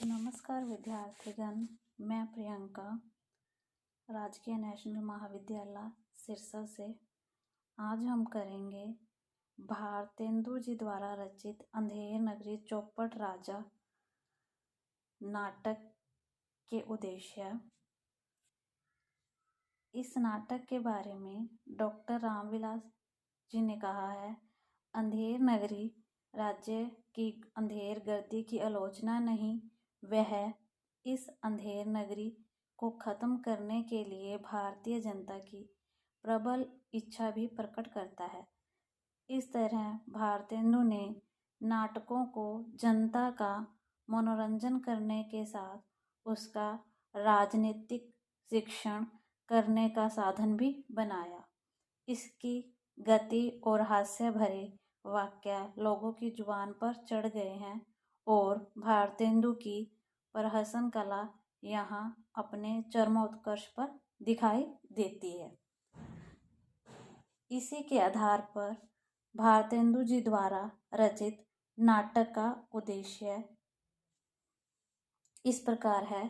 नमस्कार विद्यार्थीगण, मैं प्रियंका राजकीय नेशनल महाविद्यालय सिरसा से। आज हम करेंगे भारतेंदु जी द्वारा रचित अंधेर नगरी चौपट राजा नाटक के उद्देश्य। इस नाटक के बारे में डॉक्टर रामविलास जी ने कहा है, अंधेर नगरी राज्य की अंधेर गर्दी की आलोचना नहीं, वह इस अंधेर नगरी को खत्म करने के लिए भारतीय जनता की प्रबल इच्छा भी प्रकट करता है। इस तरह भारतेंदु ने नाटकों को जनता का मनोरंजन करने के साथ उसका राजनीतिक शिक्षण करने का साधन भी बनाया। इसकी गति और हास्य भरे वाक्य लोगों की जुबान पर चढ़ गए हैं और भारतेंदु की प्रहसन कला यहाँ अपने चरमोत्कर्ष पर दिखाई देती है। इसी के आधार पर भारतेंदु जी द्वारा रचित नाटक का उद्देश्य इस प्रकार है।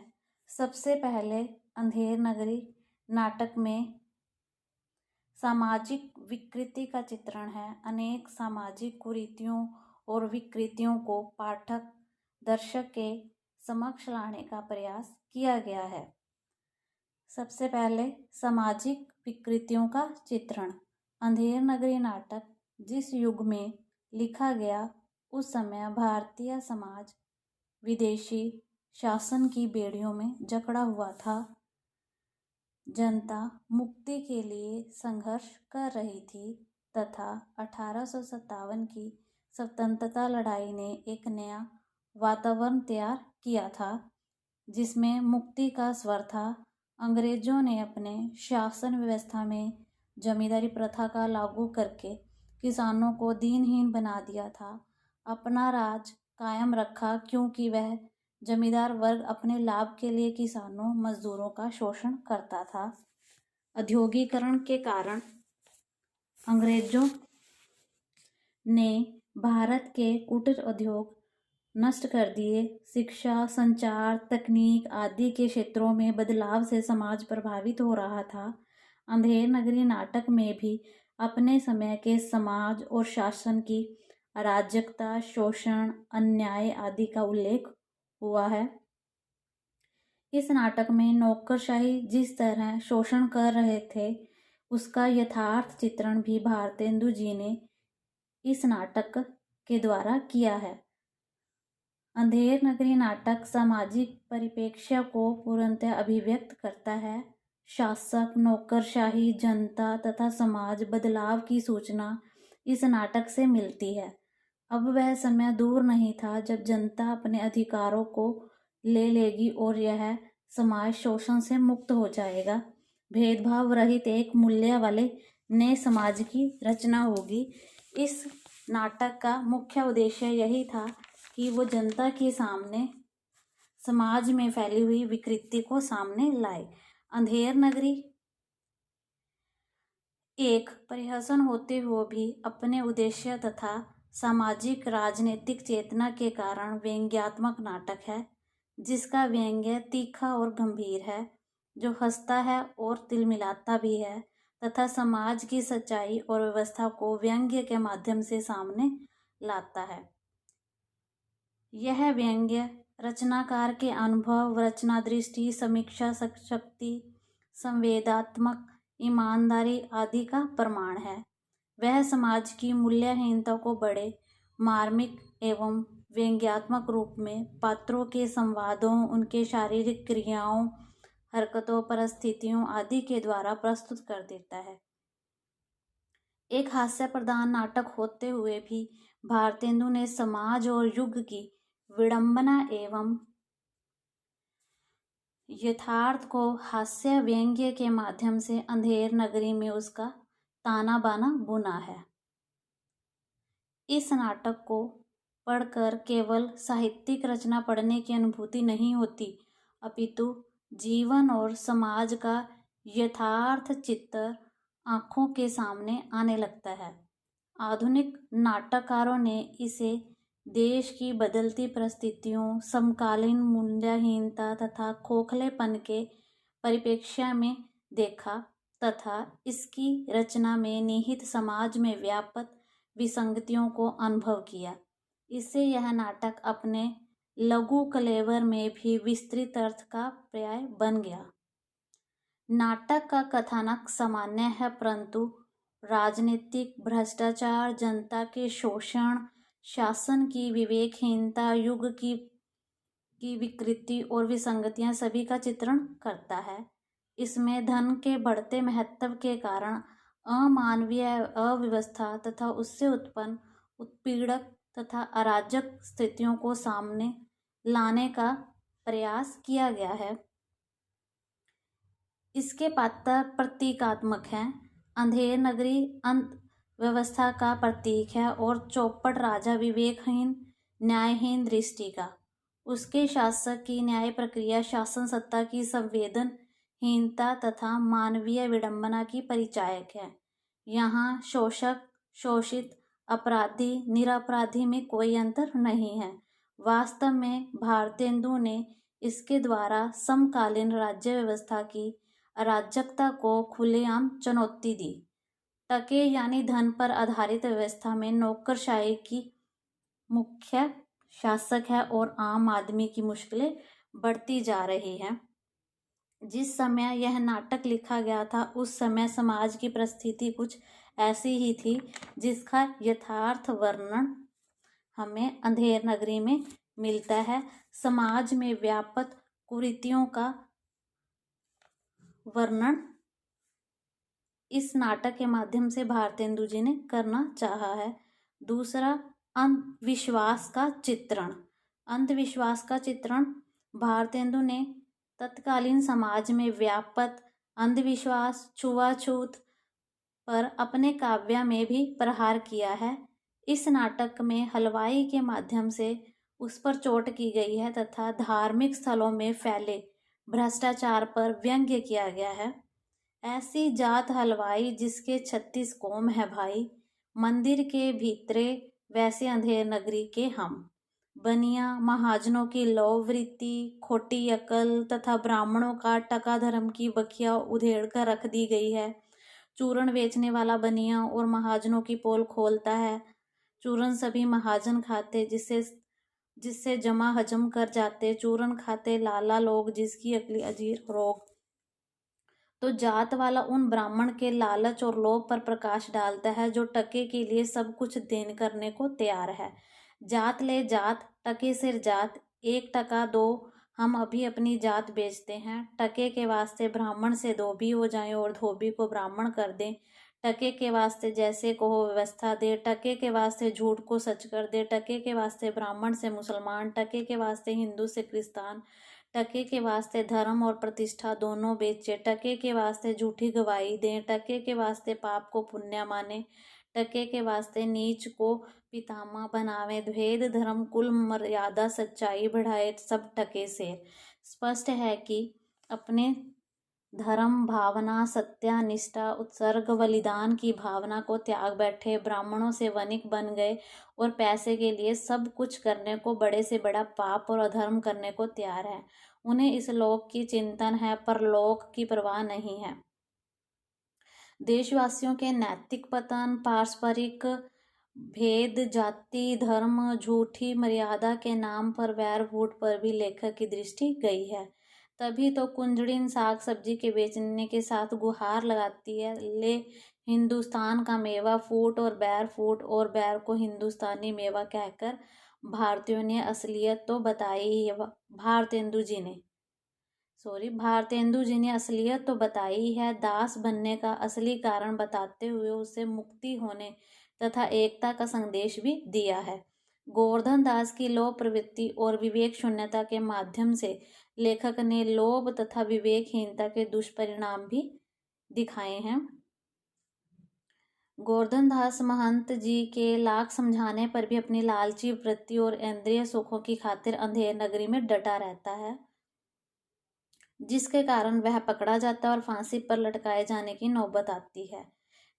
सबसे पहले अंधेर नगरी नाटक में सामाजिक विकृति का चित्रण है। अनेक सामाजिक कुरीतियों और विकृतियों को पाठक दर्शक के समक्ष लाने का प्रयास किया गया है। सबसे पहले सामाजिक विकृतियों का चित्रण। अंधेर नगरी नाटक जिस युग में लिखा गया, उस समय भारतीय समाज विदेशी शासन की बेड़ियों में जकड़ा हुआ था। जनता मुक्ति के लिए संघर्ष कर रही थी तथा 1857 की स्वतंत्रता लड़ाई ने एक नया वातावरण तैयार किया था, जिसमें मुक्ति का स्वर था। अंग्रेजों ने अपने शासन व्यवस्था में जमींदारी प्रथा का लागू करके किसानों को दीनहीन बना दिया था। अपना राज कायम रखा क्योंकि वह जमींदार वर्ग अपने लाभ के लिए किसानों मजदूरों का शोषण करता था। औद्योगिकरण के कारण अंग्रेजों ने भारत के कुटीर उद्योग नष्ट कर दिए। शिक्षा, संचार, तकनीक आदि के क्षेत्रों में बदलाव से समाज प्रभावित हो रहा था। अंधेर नगरी नाटक में भी अपने समय के समाज और शासन की अराजकता, शोषण, अन्याय आदि का उल्लेख हुआ है। इस नाटक में नौकरशाही जिस तरह शोषण कर रहे थे, उसका यथार्थ चित्रण भी भारतेंदु जी ने इस नाटक के द्वारा किया है। अंधेर नगरी नाटक सामाजिक परिप्रेक्ष्य को पूर्णतः अभिव्यक्त करता है। शासक, नौकरशाही, जनता तथा समाज बदलाव की सूचना इस नाटक से मिलती है। अब वह समय दूर नहीं था जब जनता अपने अधिकारों को ले लेगी और यह समाज शोषण से मुक्त हो जाएगा। भेदभाव रहित एक मूल्य वाले नए समाज की रचना होगी। इस नाटक का मुख्य उद्देश्य यही था कि वो जनता के सामने समाज में फैली हुई विकृति को सामने लाए। अंधेर नगरी एक परिहसन होते हुए भी अपने उद्देश्य तथा सामाजिक राजनीतिक चेतना के कारण व्यंग्यात्मक नाटक है, जिसका व्यंग्य तीखा और गंभीर है, जो हंसता है और तिलमिलाता भी है तथा समाज की सच्चाई और व्यवस्था को व्यंग्य के माध्यम से सामने लाता है। यह व्यंग्य रचनाकार के अनुभव, रचना दृष्टि, समीक्षा शक्ति, संवेदनात्मक ईमानदारी आदि का प्रमाण है। वह समाज की मूल्यहीनता को बड़े मार्मिक एवं व्यंग्यात्मक रूप में पात्रों के संवादों, उनके शारीरिक क्रियाओं, हरकतों, परिस्थितियों आदि के द्वारा प्रस्तुत कर देता है। एक हास्य प्रधान नाटक होते हुए भी भारतेंदु ने समाज और युग की विडंबना एवं यथार्थ को हास्य व्यंग्य के माध्यम से अंधेर नगरी में उसका ताना बाना बुना है। इस नाटक को पढ़कर केवल साहित्यिक रचना पढ़ने की अनुभूति नहीं होती, अपितु जीवन और समाज का यथार्थ चित्र आँखों के सामने आने लगता है। आधुनिक नाटककारों ने इसे देश की बदलती परिस्थितियों, समकालीन मूल्यहीनता तथा खोखलेपन के परिप्रेक्ष्य में देखा तथा इसकी रचना में निहित समाज में व्याप्त विसंगतियों को अनुभव किया। इससे यह नाटक अपने लघु कलेवर में भी विस्तृत अर्थ का पर्याय बन गया। नाटक का कथानक सामान्य है, परंतु राजनीतिक भ्रष्टाचार, जनता के शोषण, शासन की विवेकहीनता, युग की विकृति और विसंगतियां सभी का चित्रण करता है। इसमें धन के बढ़ते महत्व के कारण अमानवीय अव्यवस्था तथा उससे उत्पन्न उत्पीड़क तथा अराजक स्थितियों को सामने लाने का प्रयास किया गया है। इसके पात्र प्रतीकात्मक हैं। अंधेर नगरी अंत व्यवस्था का प्रतीक है और चौपट राजा विवेकहीन न्यायहीन दृष्टि का। उसके शासक की न्याय प्रक्रिया शासन सत्ता की संवेदनहीनता तथा मानवीय विडंबना की परिचायक है। यहाँ शोषक शोषित, अपराधी निरपराधी में कोई अंतर नहीं है। वास्तव में भारतेंदु ने इसके द्वारा समकालीन राज्य व्यवस्था की अराजकता को खुलेआम चुनौती दी। टके यानी धन पर आधारित व्यवस्था में नौकरशाही की मुख्य शासक है और आम आदमी की मुश्किलें बढ़ती जा रही हैं। जिस समय यह नाटक लिखा गया था उस समय समाज की परिस्थिति कुछ ऐसी ही थी जिसका यथार्थ वर्णन हमें अंधेर नगरी में मिलता है। समाज में व्याप्त कुरीतियों का वर्णन इस नाटक के माध्यम से भारतेंदु जी ने करना चाहा है। दूसरा, अंधविश्वास का चित्रण। अंधविश्वास का चित्रण भारतेंदु ने तत्कालीन समाज में व्याप्त अंधविश्वास, छुआछूत पर अपने काव्य में भी प्रहार किया है। इस नाटक में हलवाई के माध्यम से उस पर चोट की गई है तथा धार्मिक स्थलों में फैले भ्रष्टाचार पर व्यंग्य किया गया है। ऐसी जात हलवाई जिसके 36 कोम है भाई, मंदिर के भीतरे वैसे अंधेर नगरी के हम। बनिया महाजनों की लोवृत्ति, खोटी अकल तथा ब्राह्मणों का टका धर्म की बखिया उधेड़ कर रख दी गई है। चूरण बेचने वाला बनिया और महाजनों की पोल खोलता है। चूरण सभी महाजन खाते जिससे जमा हजम कर जाते। चूरण खाते लाला लोग जिसकी अकली अजीर रोग। तो जात वाला उन ब्राह्मण के लालच और लोभ पर प्रकाश डालता है जो टके के लिए सब कुछ देन करने को तैयार है। जात ले जात, टके सिर जात, 1 टका दो, हम अभी अपनी जात बेचते हैं। टके के वास्ते ब्राह्मण से धोबी हो जाएं और धोबी को ब्राह्मण कर दें। टके के वास्ते जैसे कहो व्यवस्था दे। टके के वास्ते झूठ को सच कर दे। टके के वास्ते ब्राह्मण से मुसलमान, टके के वास्ते हिंदू से क्रिस्तान, टके के वास्ते धर्म और प्रतिष्ठा दोनों बेचे। टके के वास्ते झूठी गवाही दें। टके के वास्ते पाप को पुण्य माने। टके के वास्ते नीच को पितामह बनावे। भेद धर्म कुल मर्यादा सच्चाई बढ़ाए, सब टके से। स्पष्ट है कि अपने धर्म भावना, सत्या निष्ठा, उत्सर्ग बलिदान की भावना को त्याग बैठे ब्राह्मणों से वणिक बन गए और पैसे के लिए सब कुछ करने को, बड़े से बड़ा पाप और अधर्म करने को तैयार है। उन्हें इस लोक की चिंतन है, परलोक की परवाह नहीं है। देशवासियों के नैतिक पतन, पारस्परिक भेद, जाति धर्म, झूठी मर्यादा के नाम पर वैर फूट पर भी लेखक की दृष्टि गई है। तभी तो कुंजड़िन साग सब्जी के बेचने के साथ गुहार लगाती है, ले हिंदुस्तान का मेवा फूट और बैर को हिंदुस्तानी मेवा कहकर भारतीयों ने असलियत तो बताई ही है। भारतेंदु जी ने असलियत तो बताई है। दास बनने का असली कारण बताते हुए उसे मुक्ति होने तथा एकता का संदेश भी दिया है। गोवर्धन दास की लोभ प्रवृत्ति और विवेक शून्यता के माध्यम से लेखक ने लोभ तथा विवेकहीनता के दुष्परिणाम भी दिखाए हैं। गोवर्धन दास महंत जी के लाख समझाने पर भी अपनी लालची वृत्ति और इंद्रिय सुखों की खातिर अंधेर नगरी में डटा रहता है, जिसके कारण वह पकड़ा जाता है और फांसी पर लटकाए जाने की नौबत आती है।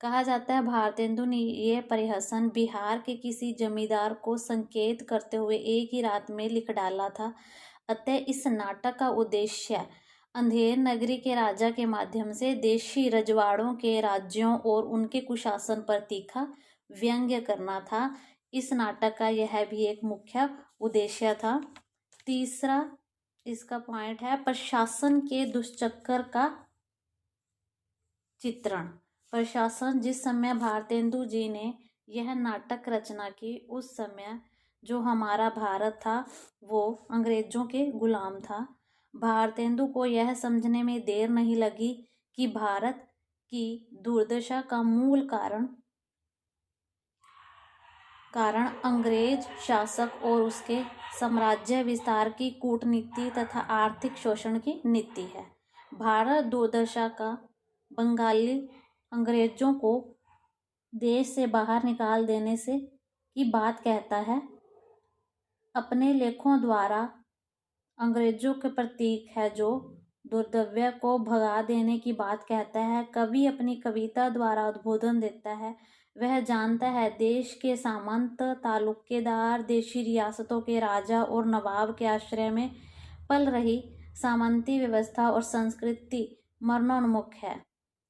कहा जाता है भारतेंदु ने यह परिहसन बिहार के किसी जमींदार को संकेत करते हुए एक ही रात में लिख डाला था। अतः इस नाटक का उद्देश्य अंधेर नगरी के राजा के माध्यम से देशी रजवाड़ों के राज्यों और उनके कुशासन पर तीखा व्यंग्य करना था। इस नाटक का यह भी एक मुख्य उद्देश्य था। तीसरा इसका पॉइंट है प्रशासन के दुष्चक्र का चित्रण। प्रशासन जिस समय भारतेंदु जी ने यह नाटक रचना की उस समय जो हमारा भारत था वो अंग्रेजों के गुलाम था। भारतेंदु को यह समझने में देर नहीं लगी कि भारत की दुर्दशा का मूल कारण अंग्रेज शासक और उसके साम्राज्य विस्तार की कूटनीति तथा आर्थिक शोषण की नीति है। भारत दुर्दशा का बंगाली अंग्रेजों को देश से बाहर निकाल देने से की बात कहता है। अपने लेखों द्वारा अंग्रेजों के प्रतीक है जो दुर्दव्य को भगा देने की बात कहता है। कवि अपनी कविता द्वारा उद्बोधन देता है। वह जानता है देश के सामंत तालुकेदार देशी रियासतों के राजा और नवाब के आश्रय में पल रही सामंती व्यवस्था और संस्कृति मरणोन्मुख है।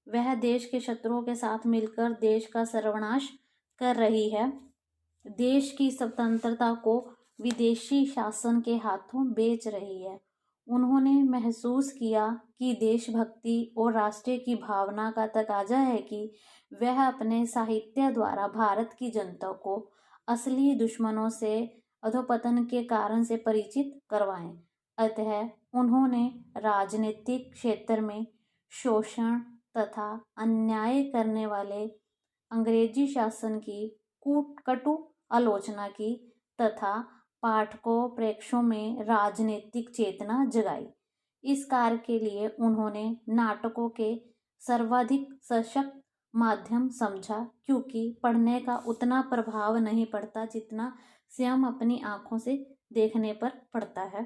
वह देश के शत्रुओं के साथ मिलकर देश का सर्वनाश कर रही है। देश की स्वतंत्रता को विदेशी शासन के हाथों बेच रही है। उन्होंने महसूस किया कि देशभक्ति और राष्ट्र की भावना का तकाजा है कि वह अपने साहित्य द्वारा भारत की जनता को असली दुश्मनों से अधोपतन के कारण से परिचित करवाएं। अतः उन्होंने राजनीतिक क्षेत्र में शोषण तथा अन्याय करने वाले अंग्रेजी शासन की कटु आलोचना की तथा पाठकों प्रेक्षकों में राजनीतिक चेतना जगाई। इस कार्य के लिए उन्होंने नाटकों के सर्वाधिक सशक्त माध्यम समझा, क्योंकि पढ़ने का उतना प्रभाव नहीं पड़ता जितना स्वयं अपनी आंखों से देखने पर पड़ता है।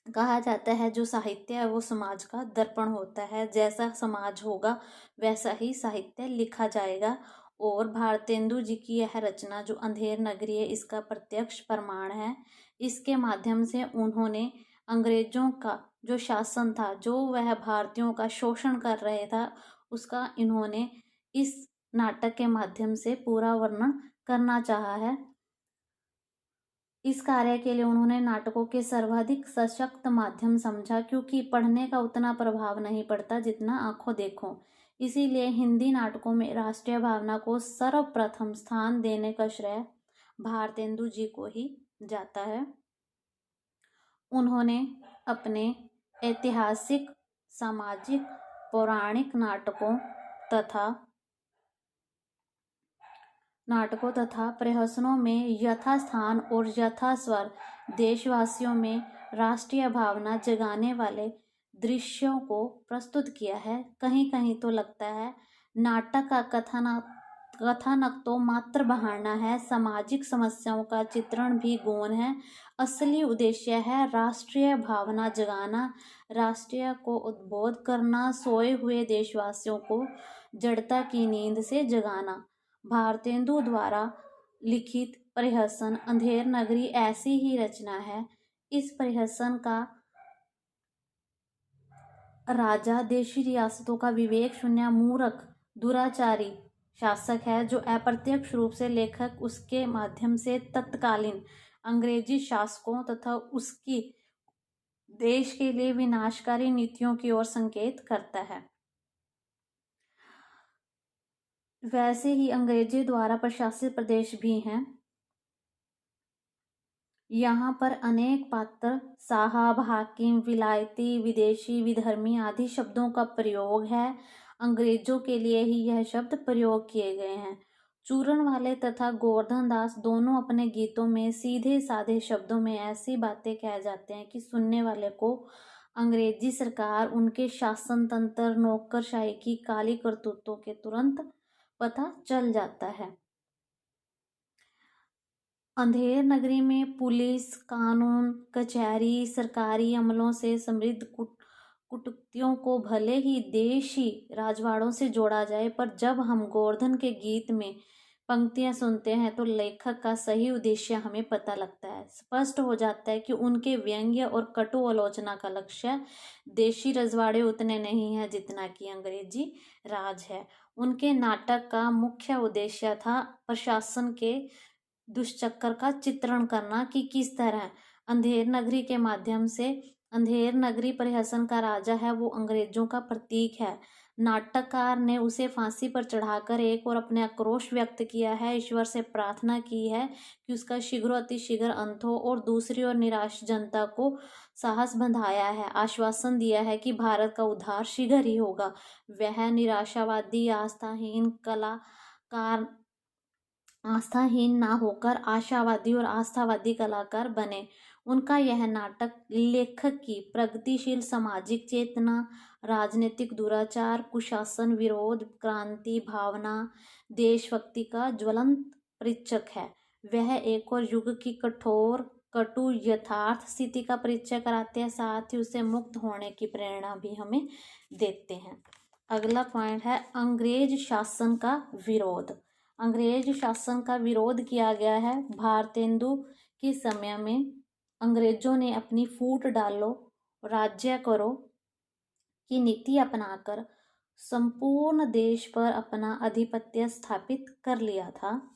कहा जाता है जो साहित्य है वो समाज का दर्पण होता है। जैसा समाज होगा वैसा ही साहित्य लिखा जाएगा। और भारतेंदु जी की यह रचना जो अंधेर नगरी है इसका प्रत्यक्ष प्रमाण है। इसके माध्यम से उन्होंने अंग्रेजों का जो शासन था, जो वह भारतीयों का शोषण कर रहे था, उसका इन्होंने इस नाटक के माध्यम से पूरा वर्णन करना चाहा है। इस कार्य के लिए उन्होंने नाटकों के सर्वाधिक सशक्त माध्यम समझा, क्योंकि पढ़ने का उतना प्रभाव नहीं पड़ता जितना आंखों देखो। इसीलिए हिंदी नाटकों में राष्ट्रीय भावना को सर्वप्रथम स्थान देने का श्रेय भारतेंदु जी को ही जाता है। उन्होंने अपने ऐतिहासिक, सामाजिक, पौराणिक नाटकों तथा प्रहसनों में यथास्थान और यथास्वर देशवासियों में राष्ट्रीय भावना जगाने वाले दृश्यों को प्रस्तुत किया है। कहीं कहीं तो लगता है नाटक का कथानक तो मात्र बहाना है, सामाजिक समस्याओं का चित्रण भी गौण है। असली उद्देश्य है राष्ट्रीय भावना जगाना, राष्ट्रीय को उद्बोध करना, सोए हुए देशवासियों को जड़ता की नींद से जगाना। भारतेंदु द्वारा लिखित परिहसन अंधेर नगरी ऐसी ही रचना है। इस परिहसन का राजा देशी रियासतों का विवेक शून्य, मूर्ख, दुराचारी शासक है, जो अप्रत्यक्ष रूप से लेखक उसके माध्यम से तत्कालीन अंग्रेजी शासकों तथा उसकी देश के लिए विनाशकारी नीतियों की ओर संकेत करता है। वैसे ही अंग्रेजी द्वारा प्रशासित प्रदेश भी हैं। यहाँ पर अनेक पात्र साहब, हाकिम, विलायती, विदेशी, विधर्मी आदि शब्दों का प्रयोग है। अंग्रेजों के लिए ही यह शब्द प्रयोग किए गए हैं। चूरण वाले तथा गोवर्धन दास दोनों अपने गीतों में सीधे साधे शब्दों में ऐसी बातें कह जाते हैं कि सुनने वाले को अंग्रेजी सरकार, उनके शासन तंत्र, नौकरशाही की काली करतूतों के तुरंत पता चल जाता है। अंधेर नगरी में पुलिस, कानून, कचहरी, सरकारी अमलों से समृद्ध कुटुक्तियों को भले ही देशी राजवाड़ों से जोड़ा जाए, पर जब हम गोवर्धन के गीत में पंक्तियां सुनते हैं तो लेखक का सही उद्देश्य हमें पता लगता है। स्पष्ट हो जाता है कि उनके व्यंग्य और कटु आलोचना का लक्ष्य देशी रजवाड़े उतने नहीं है जितना कि अंग्रेजी राज है। उनके नाटक का मुख्य उद्देश्य था प्रशासन के दुष्चक्र का चित्रण करना कि किस तरह अंधेर नगरी के माध्यम से, अंधेर नगरी प्रहसन का राजा है, वो अंग्रेजों का प्रतीक है। नाटककार ने उसे फांसी पर चढ़ाकर एक और अपने आक्रोश व्यक्त किया है, ईश्वर से प्रार्थना की है कि उसका शीघ्र अतिशीघ्र अंत हो, और दूसरी ओर निराश जनता को साहस बंधाया है, आश्वासन दिया है कि भारत का उद्धार शीघ्र ही होगा। वह निराशावादी आस्थाहीन कलाकार आस्थाहीन ना होकर आशावादी और आस्थावादी कलाकार बने। उनका यह नाटक लेखक की प्रगतिशील सामाजिक चेतना, राजनीतिक दुराचार, कुशासन विरोध, क्रांति भावना, देशभक्ति का ज्वलंत परिचय है। वह एक और युग की कठोर कटु यथार्थ स्थिति का परिचय कराते हैं, साथ ही उसे मुक्त होने की प्रेरणा भी हमें देते हैं। अगला पॉइंट है अंग्रेज शासन का विरोध। अंग्रेज शासन का विरोध किया गया है। भारतेंदु के समय में अंग्रेजों ने अपनी फूट डालो राज्य करो की नीति अपनाकर संपूर्ण देश पर अपना आधिपत्य स्थापित कर लिया था।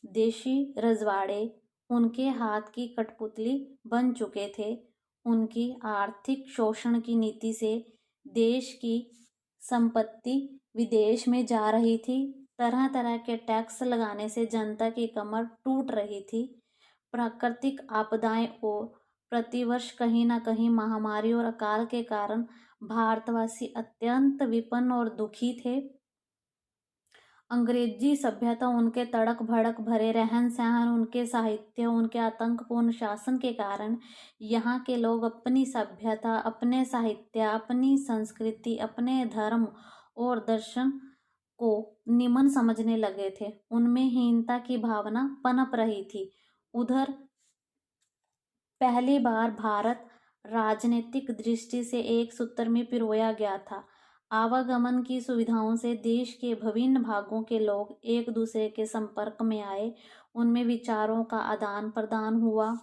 देशी रजवाड़े उनके हाथ की कठपुतली बन चुके थे। उनकी आर्थिक शोषण की नीति से देश की संपत्ति विदेश में जा रही थी। तरह तरह के टैक्स लगाने से जनता की कमर टूट रही थी। प्राकृतिक आपदाएं और प्रतिवर्ष कहीं ना कहीं महामारी और अकाल के कारण भारतवासी अत्यंत विपन्न और दुखी थे। अंग्रेजी सभ्यता, उनके तड़क भड़क भरे रहन सहन, उनके साहित्य, उनके आतंकपूर्ण शासन के कारण यहाँ के लोग अपनी सभ्यता, अपने साहित्य, अपनी संस्कृति, अपने धर्म और दर्शन को निमन समझने लगे थे। उनमें हीनता की भावना पनप रही थी। उधर पहली बार भारत राजनीतिक दृष्टि से एक सूत्र में पिरोया गया था। आवागमन की सुविधाओं से देश के विभिन्न भागों के लोग एक दूसरे के संपर्क में आए, उनमें विचारों का आदान प्रदान हुआ,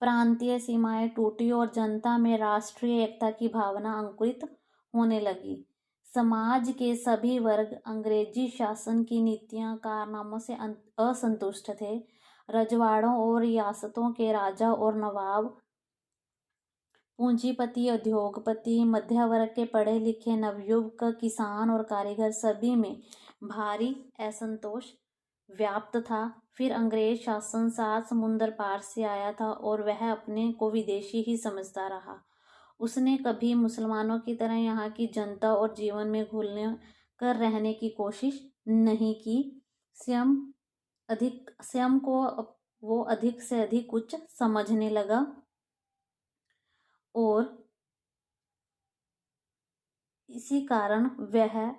प्रांतीय सीमाएं टूटी और जनता में राष्ट्रीय एकता की भावना अंकुरित होने लगी। समाज के सभी वर्ग अंग्रेजी शासन की नीतियां कारनामों से असंतुष्ट थे। रजवाड़ों और रियासतों के राजा और नवाब, पूंजीपति, उद्योगपति, मध्य वर्ग के पढ़े लिखे नवयुवक, किसान और कारीगर, सभी में भारी असंतोष व्याप्त था। फिर अंग्रेज शासन 7 समुंदर पार से आया था और वह अपने को विदेशी ही समझता रहा। उसने कभी मुसलमानों की तरह यहाँ की जनता और जीवन में घुलने कर रहने की कोशिश नहीं की। स्वयं को वो अधिक से अधिक उच्च समझने लगा और इसी कारण वह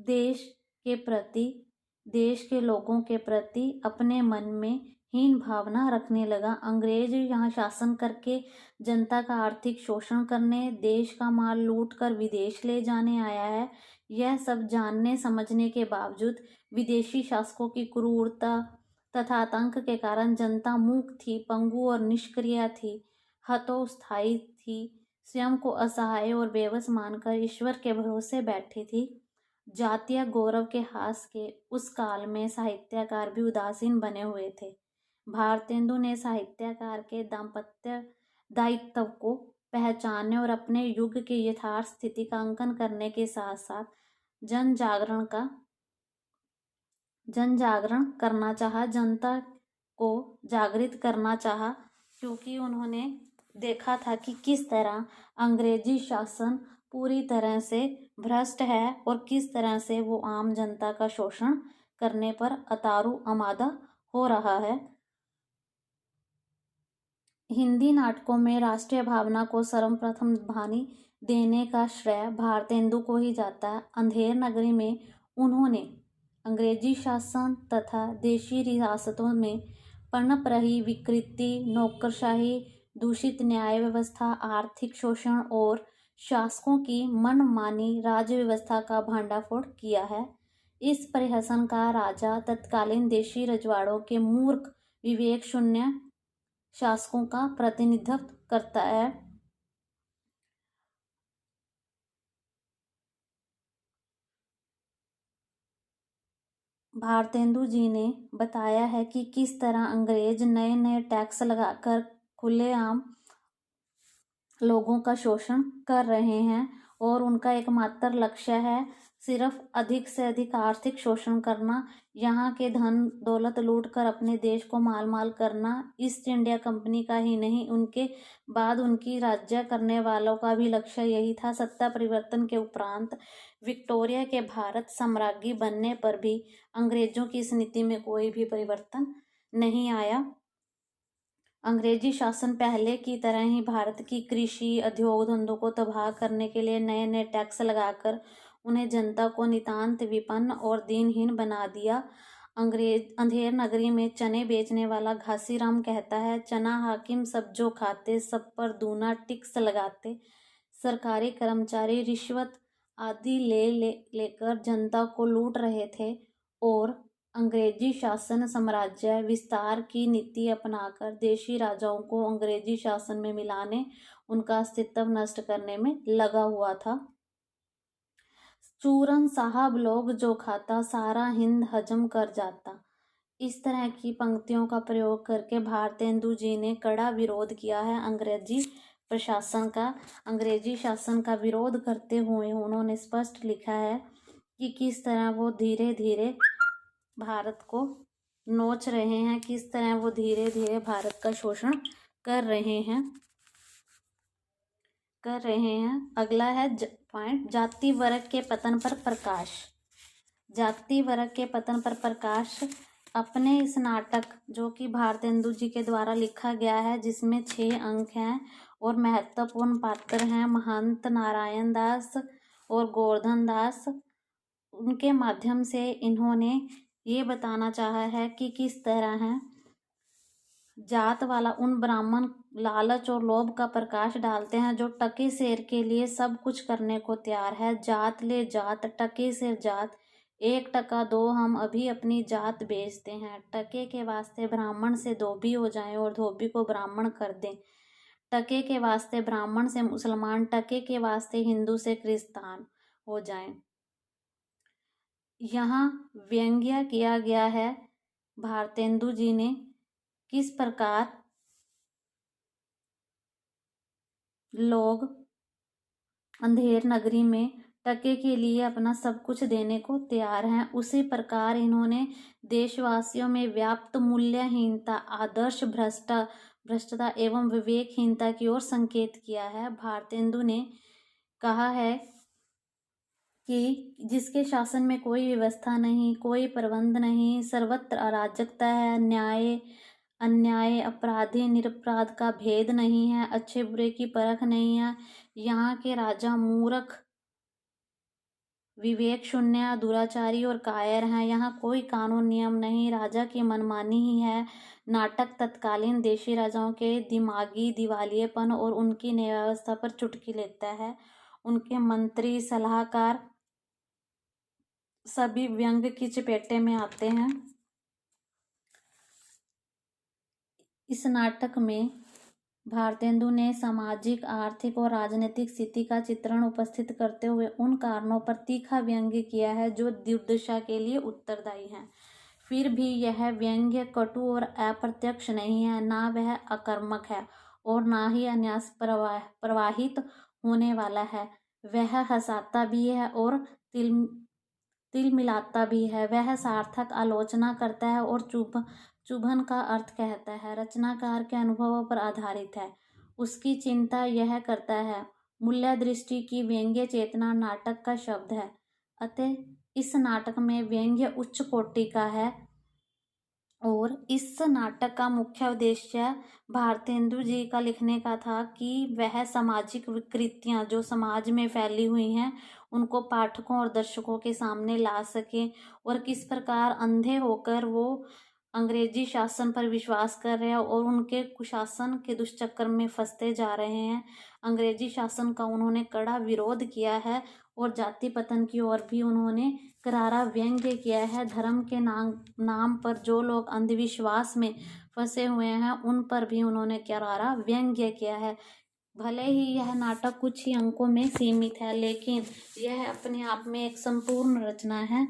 देश के प्रति, देश के लोगों के प्रति अपने मन में हीन भावना रखने लगा। अंग्रेज यहाँ शासन करके जनता का आर्थिक शोषण करने, देश का माल लूट कर विदेश ले जाने आया है। यह सब जानने समझने के बावजूद विदेशी शासकों की क्रूरता तथा आतंक के कारण जनता मूक थी, पंगु और निष्क्रिय थी, हतोत्साही थी, स्वयं को असहाय और बेबस मानकर ईश्वर के भरोसे बैठी थी। जातीय गौरव के हास के उस काल में साहित्यकार भी उदासीन बने हुए थे। भारतेंदु ने साहित्यकार के दाम्पत्य दायित्व को पहचानने और अपने युग के यथार्थ स्थिति का अंकन करने के साथ साथ जन जागरण करना चाहा, जनता को जागृत करना चाहा, क्योंकि उन्होंने देखा था कि किस तरह अंग्रेजी शासन पूरी तरह से भ्रष्ट है और किस तरह से वो आम जनता का शोषण करने पर अतारू आमादा हो रहा है। हिंदी नाटकों में राष्ट्रीय भावना को सर्वप्रथम भानी देने का श्रेय भारतेंदु को ही जाता है। अंधेर नगरी में उन्होंने अंग्रेजी शासन तथा देशी रियासतों में पनप रही विकृति, नौकरशाही, दूषित न्याय व्यवस्था, आर्थिक शोषण और शासकों की मनमानी राज्य व्यवस्था का भांडाफोड़ किया है। इस प्रहसन का राजा तत्कालीन देशी रजवाड़ों के मूर्ख विवेक शून्य शासकों का प्रतिनिधित्व करता है। भारतेंदु जी ने बताया है कि किस तरह अंग्रेज नए नए टैक्स लगाकर खुलेआम लोगों का शोषण कर रहे हैं और उनका एकमात्र लक्ष्य है सिर्फ अधिक से अधिक आर्थिक शोषण करना, यहाँ के धन दौलत लूट कर अपने देश को माल माल करना। ईस्ट इंडिया कंपनी का ही नहीं, उनके बाद उनकी राज्य करने वालों का भी लक्ष्य यही था। सत्ता परिवर्तन के उपरांत विक्टोरिया के भारत साम्राज्ञी बनने पर भी अंग्रेजों की इस नीति में कोई भी परिवर्तन नहीं आया। अंग्रेजी शासन पहले की तरह ही भारत की कृषि उद्योग धंधों को तबाह करने के लिए नए नए टैक्स लगाकर उन्हें जनता को नितांत विपन्न और दीनहीन बना दिया। अंधेर नगरी में चने बेचने वाला घासीराम कहता है, चना हाकिम सब जो खाते, सब पर दूना टैक्स लगाते। सरकारी कर्मचारी रिश्वत आदि लेकर जनता को लूट रहे थे और अंग्रेजी शासन साम्राज्य विस्तार की नीति अपनाकर देशी राजाओं को अंग्रेजी शासन में मिलाने, उनका अस्तित्व नष्ट करने में लगा हुआ था। चूरन साहब लोग जो खाता, सारा हिंद हजम कर जाता। इस तरह की पंक्तियों का प्रयोग करके भारतेंदु जी ने कड़ा विरोध किया है अंग्रेजी प्रशासन का। अंग्रेजी शासन का विरोध करते हुए उन्होंने स्पष्ट लिखा है कि किस तरह वो धीरे धीरे भारत को नोच रहे हैं, किस तरह वो धीरे धीरे भारत का शोषण कर रहे हैं। अगला है पॉइंट, जाति वर्ग के पतन पर प्रकाश। जाति वर्ग के पतन पर प्रकाश अपने इस नाटक, जो कि भारतेंदु जी के द्वारा लिखा गया है, जिसमें 6 अंक हैं और महत्वपूर्ण पात्र हैं महंत नारायण दास और गोवर्धन दास, उनके माध्यम से इन्होंने ये बताना चाहा है कि किस तरह है जात वाला उन ब्राह्मण लालच और लोभ का प्रकाश डालते हैं जो टके सेर के लिए सब कुछ करने को तैयार है। जात ले जात, टके सेर जात, 1 टका दो, हम अभी अपनी जात बेचते हैं। टके के वास्ते ब्राह्मण से धोबी हो जाएं और धोबी को ब्राह्मण कर दें। टके के वास्ते ब्राह्मण से मुसलमान, टके के वास्ते हिंदू से क्रिस्तान हो जाएं। यहाँ व्यंग्य किया गया है भारतेंदु जी ने किस प्रकार लोग अंधेर नगरी में टके के लिए अपना सब कुछ देने को तैयार हैं। उसी प्रकार इन्होंने देशवासियों में व्याप्त मूल्यहीनता, आदर्श भ्रष्टता एवं विवेकहीनता की ओर संकेत किया है। भारतेंदु ने कहा है कि जिसके शासन में कोई व्यवस्था नहीं, कोई प्रबंध नहीं, सर्वत्र अराजकता है, अन्याय अपराधी निरपराध का भेद नहीं है, अच्छे बुरे की परख नहीं है, यहाँ के राजा मूर्ख, विवेक शून्य, दुराचारी और कायर हैं, यहाँ कोई कानून नियम नहीं, राजा की मनमानी ही है। नाटक तत्कालीन देशी राजाओं के दिमागी दिवालियेपन और उनकी न्यायव्यवस्था पर चुटकी लेता है। उनके मंत्री सलाहकार सभी व्यंग्य की चपेटे में आते हैं। इस नाटक में भारतेंदु ने सामाजिक, आर्थिक और राजनीतिक स्थिति का चित्रण उपस्थित करते हुए उन कारणों पर तीखा व्यंग्य किया है जो दुर्दशा के लिए उत्तरदायी हैं। फिर भी यह व्यंग्य कटु और अप्रत्यक्ष नहीं है, ना वह आक्रामक है और ना ही अन्यास प्रवाहित होने वाला है। वह हंसाता भी है और तिल मिलाता भी है। वह सार्थक आलोचना करता है और चुभन का अर्थ कहता है। रचनाकार के अनुभवों पर आधारित है। उसकी चिंता यह करता है। मूल्य दृष्टि की व्यंग्य चेतना नाटक का शब्द है, अतः इस नाटक में व्यंग्य उच्च कोटि का है और इस नाटक का मुख्य उद्देश्य भारतेंदु जी का लिखने का था कि वह सामाजिक विकृतियां जो समाज में फैली हुई हैं उनको पाठकों और दर्शकों के सामने ला सके और किस प्रकार अंधे होकर वो अंग्रेजी शासन पर विश्वास कर रहे हैं और उनके कुशासन के दुष्चक्र में फंसते जा रहे हैं। अंग्रेजी शासन का उन्होंने कड़ा विरोध किया है और जाति पतन की ओर भी उन्होंने करारा व्यंग्य किया है। धर्म के नाम पर जो लोग अंधविश्वास में फंसे हुए हैं उन पर भी उन्होंने करारा व्यंग्य किया है। भले ही यह नाटक कुछ ही अंकों में सीमित है, लेकिन यह अपने आप में एक संपूर्ण रचना है।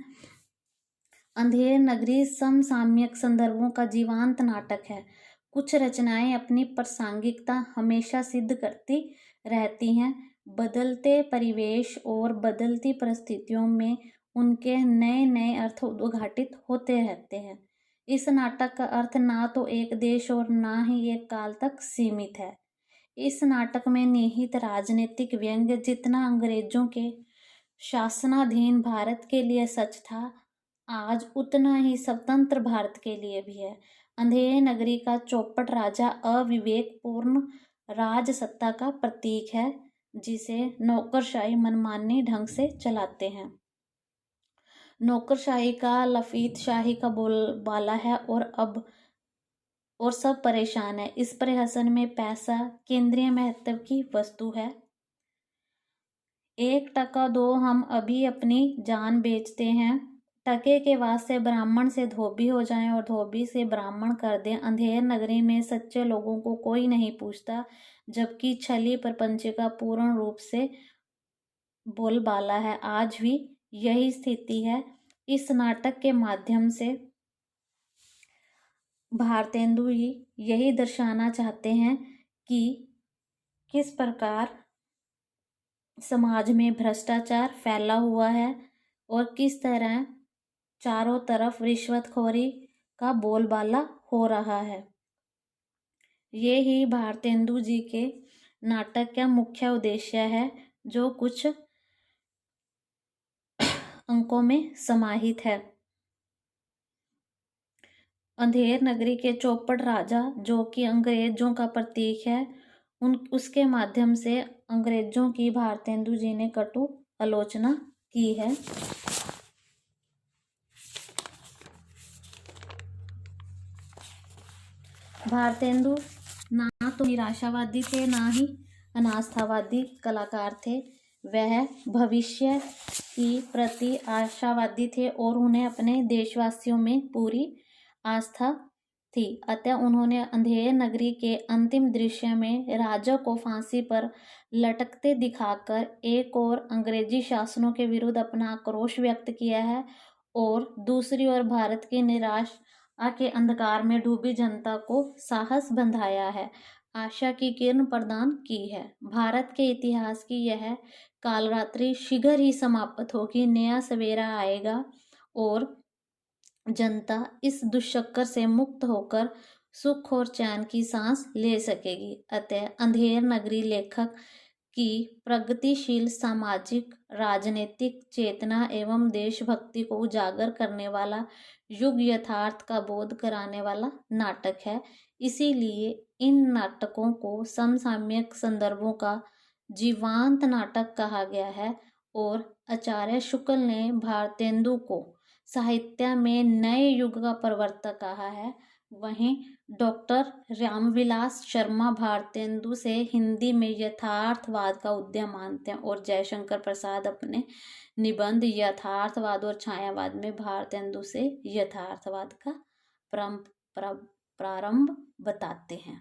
अंधेर नगरी समसामयिक संदर्भों का जीवंत नाटक है। कुछ रचनाएं अपनी प्रासंगिकता हमेशा सिद्ध करती रहती हैं। बदलते परिवेश और बदलती परिस्थितियों में उनके नए नए अर्थ उद्घाटित होते रहते हैं। इस नाटक का अर्थ ना तो एक देश और ना ही एक काल तक सीमित है। इस नाटक में निहित राजनीतिक व्यंग्य जितना अंग्रेजों के शासनाधीन भारत के लिए सच था, आज उतना ही स्वतंत्र भारत के लिए भी है। अंधेर नगरी का चौपट राजा अविवेकपूर्ण राज सत्ता का प्रतीक है, जिसे नौकरशाही मनमानी ढंग से चलाते हैं। नौकरशाही का लफीत शाही का बोलबाला है और सब परेशान है। इस प्रहसन में पैसा केंद्रीय महत्व की वस्तु है। 1 टका दो, हम अभी अपनी जान बेचते हैं। टके के वास्ते ब्राह्मण से धोबी हो जाएं और धोबी से ब्राह्मण कर दें। अंधेर नगरी में सच्चे लोगों को कोई नहीं पूछता, जबकि छली प्रपंचिका पूर्ण रूप से बोलबाला है। आज भी यही स्थिति है। इस नाटक के माध्यम से भारतेंदु जी यही दर्शाना चाहते हैं कि किस प्रकार समाज में भ्रष्टाचार फैला हुआ है और किस तरह चारों तरफ रिश्वतखोरी का बोलबाला हो रहा है। ये ही भारतेंदु जी के नाटक का मुख्य उद्देश्य है, जो कुछ अंकों में समाहित है। अंधेर नगरी के चौपड़ राजा, जो कि अंग्रेजों का प्रतीक है, उसके माध्यम से अंग्रेजों की भारतेंदु जी ने कटु आलोचना की है। भारतेंदु ना तो निराशावादी थे, ना ही अनास्थावादी कलाकार थे। वह भविष्य की प्रति आशावादी थे और उन्हें अपने देशवासियों में पूरी आस्था थी। अतः उन्होंने अंधेर नगरी के अंतिम दृश्य में राजा को फांसी पर लटकते दिखाकर एक और अंग्रेजी शासनों के विरुद्ध अपना आक्रोश व्यक्त किया है और दूसरी ओर भारत की निराशा के अंधकार में डूबी जनता को साहस बंधाया है, आशा की किरण प्रदान की है। भारत के इतिहास की यह कालरात्रि शीघ्र ही समाप्त होगी। नया सवेरा आएगा और जनता इस दुष्चक्र से मुक्त होकर सुख और चैन की सांस ले सकेगी। अतः अंधेर नगरी लेखक की प्रगतिशील सामाजिक राजनीतिक चेतना एवं देशभक्ति को उजागर करने वाला, युग यथार्थ का बोध कराने वाला नाटक है। इसीलिए इन नाटकों को समसामयिक संदर्भों का जीवांत नाटक कहा गया है और आचार्य शुक्ल ने भारतेंदु को साहित्य में नए युग का प्रवर्तक कहा है। वहीं डॉक्टर रामविलास शर्मा भारतेंदु से हिंदी में यथार्थवाद का उद्यम मानते हैं और जयशंकर प्रसाद अपने निबंध यथार्थवाद और छायावाद में भारतेंदु से यथार्थवाद का प्रारंभ बताते हैं।